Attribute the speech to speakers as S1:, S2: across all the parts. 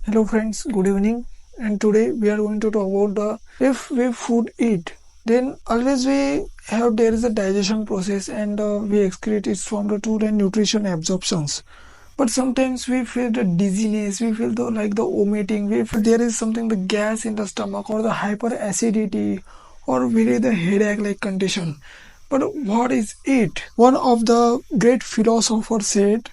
S1: Hello friends, good evening. And today we are going to talk about the if we food eat, then always we have there is a digestion process and we excrete it from the food and nutrition absorptions. But sometimes we feel the dizziness, we feel the like the vomiting, we feel there is something the gas in the stomach or the hyperacidity or really the headache like condition. But what is it? One of the great philosophers said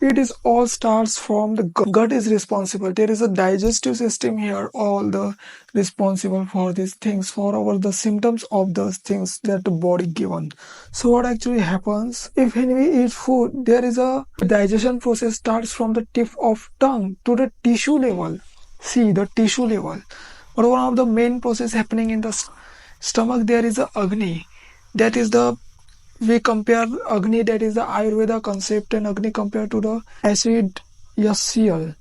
S1: it is all starts from the gut is responsible. There is a digestive system here, all the responsible for these things, for our the symptoms of those things that the body given. So what actually happens if when we eat food, there is a digestion process starts from the tip of tongue to the tissue level. See the tissue level. But one of the main process happening in the stomach, there is a agni. That is the we compare Agni, that is the Ayurveda concept, and Agni compared to the acid Yasyal.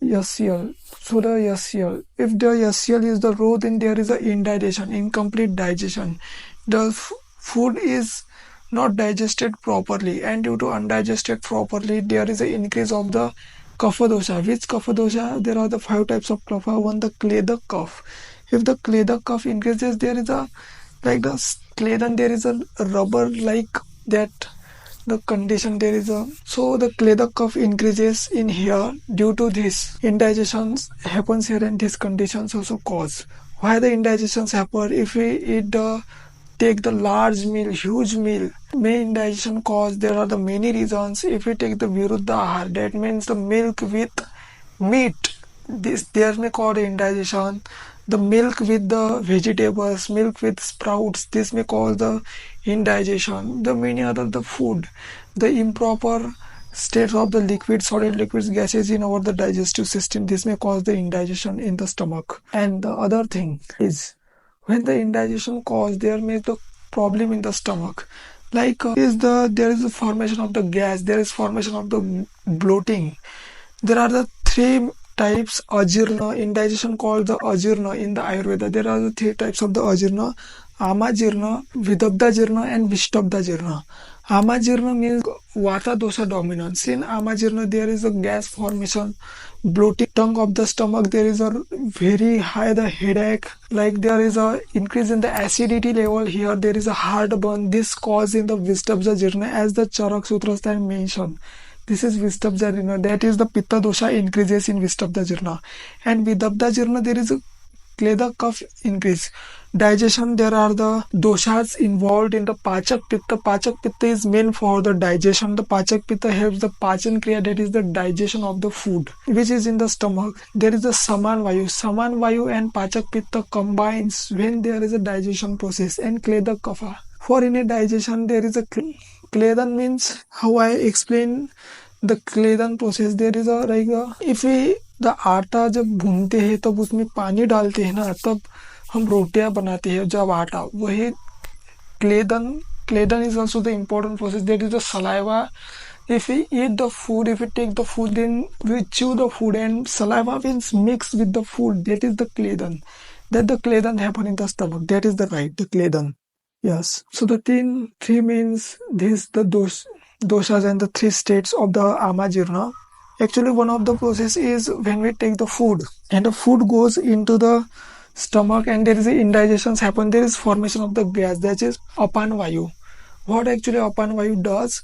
S1: So the Yasyal. If the Yasyal is the raw, then there is a indigestion, incomplete digestion. The food is not digested properly, and due to undigested properly, there is an increase of the kapha dosha. Which kapha dosha? There are the 5 types of kapha. One, the Kleda kapha. If the Kleda kapha increases, there is a like the Kledan, there is a rubber like that the condition there is a so the Kleda cough increases in here due to this indigestions happens here and these conditions also cause why the indigestions happen if we eat the take the large meal huge meal may indigestion cause there are the many reasons if we take the viruddha ahar that means the milk with meat this there may cause indigestion the milk with the vegetables, milk with sprouts, this may cause the indigestion. The many other the food, the improper state of the liquid, solid liquids, gases in our the digestive system, this may cause the indigestion in the stomach. And the other thing is when the indigestion cause, there may the problem in the stomach. Like is the there is a formation of the gas, there is formation of the bloating. There are the 3 types ajirna, indigestion called the ajirna in the Ayurveda. There are the 3 types of the ajirna, amajirna, vidabdajirna and vishtabdajirna. Amajirna means vata dosha dominance. In amajirna there is a gas formation, bloating tongue of the stomach, there is a very high the headache, like there is a increase in the acidity level here, there is a heartburn. This cause in the vishtabdajirna as the Charak Sutras time mentioned. This is Vistabdha that is the Pitta dosha increases in Vistabdha and Vidabdha there is a Kleda cough increase. Digestion, there are the doshas involved in the Pachak Pitta. Pachak Pitta is main for the digestion. The Pachak Pitta helps the Pachan Kriya, that is the digestion of the food, which is in the stomach. There is the Saman Vayu. Saman Vayu and Pachak Pitta combines when there is a digestion process and Kleda Kapha. For in a digestion, there is a Kledan means how I explain the Kledan process. There is a like if we the आटा जब भूनते हैं तब उसमें पानी डालते हैं ना तब हम रोटियां बनाते हैं जब आटा वही Kledan is also the important process. There is the saliva. If we eat the food, if we take the food, then we chew the food and saliva means mixed with the food. That is the Kledan. That the Kledan happen in the stomach. That is the right, the Kledan. Yes. So the three means this the doshas and the 3 states of the amajirna. Actually, one of the process is when we take the food and the food goes into the stomach and there is a indigestions happen. There is formation of the gas that is apan vayu. What actually apan vayu does?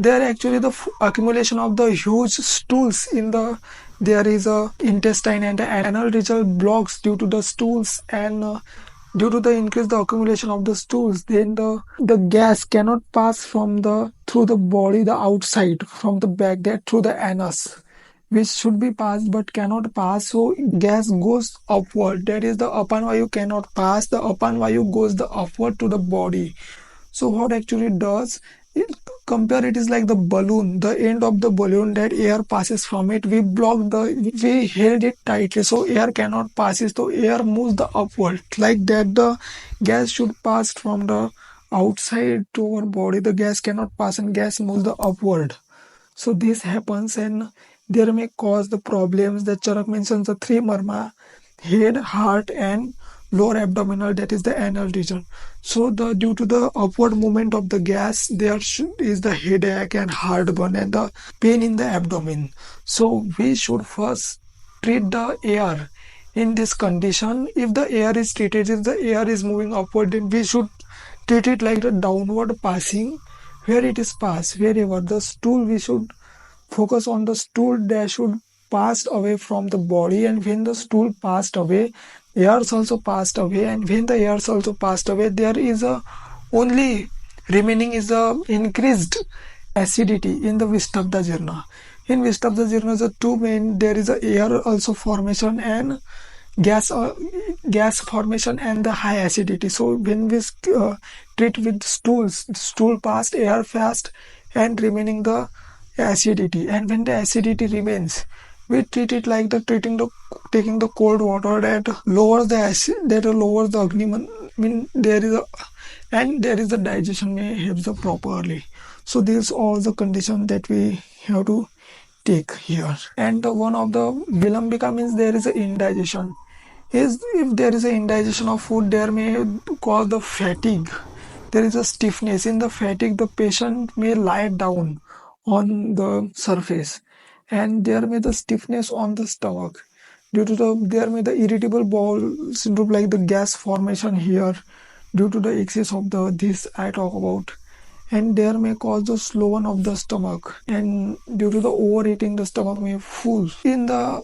S1: There actually the accumulation of the huge stools in the there is a intestine and the anal region blocks due to the stools and due to the increase the accumulation of the stools, then the gas cannot pass from the through the body the outside from the back that through the anus, which should be passed but cannot pass. So gas goes upward. That is the apan vayu cannot pass. The apan vayu goes the upward to the body. So what actually does? Compare it is like the balloon, the end of the balloon that air passes from it. We held it tightly so air cannot pass. So air moves the upward like that. The gas should pass from the outside to our body. The gas cannot pass and gas moves the upward. So this happens and there may cause the problems that Charak mentions the 3 marma, head, heart and lower abdominal, that is the anal region. So due to the upward movement of the gas, there is the headache and heartburn and the pain in the abdomen. So we should first treat the air in this condition. If the air is treated, if the air is moving upward, then we should treat it like the downward passing, where it is passed wherever the stool, we should focus on the stool that should pass away from the body. And when the stool passed away, airs also passed away, and when the airs also passed away, there is a only remaining is a increased acidity in the Vistabda Jirna. In Vistabda Jirna, the two main, there is a air also formation and gas gas formation and the high acidity. So when we treat with stools, stool passed, air fast, and remaining the acidity. And when the acidity remains, we treat it like the treating the taking the cold water that lowers the acid, that lowers the agni. Mean there is a, and there is the digestion may help the properly. So these all the conditions that we have to take here. And one of the vilambika means there is a indigestion. Is if there is a indigestion of food, there may cause the fatigue. There is a stiffness in the fatigue. The patient may lie down on the surface, and there may the stiffness on the stomach. Due to the there may the irritable bowel syndrome, like the gas formation here, due to the excess of the this I talk about. And there may cause the slowen of the stomach, and due to the overeating, the stomach may full. In the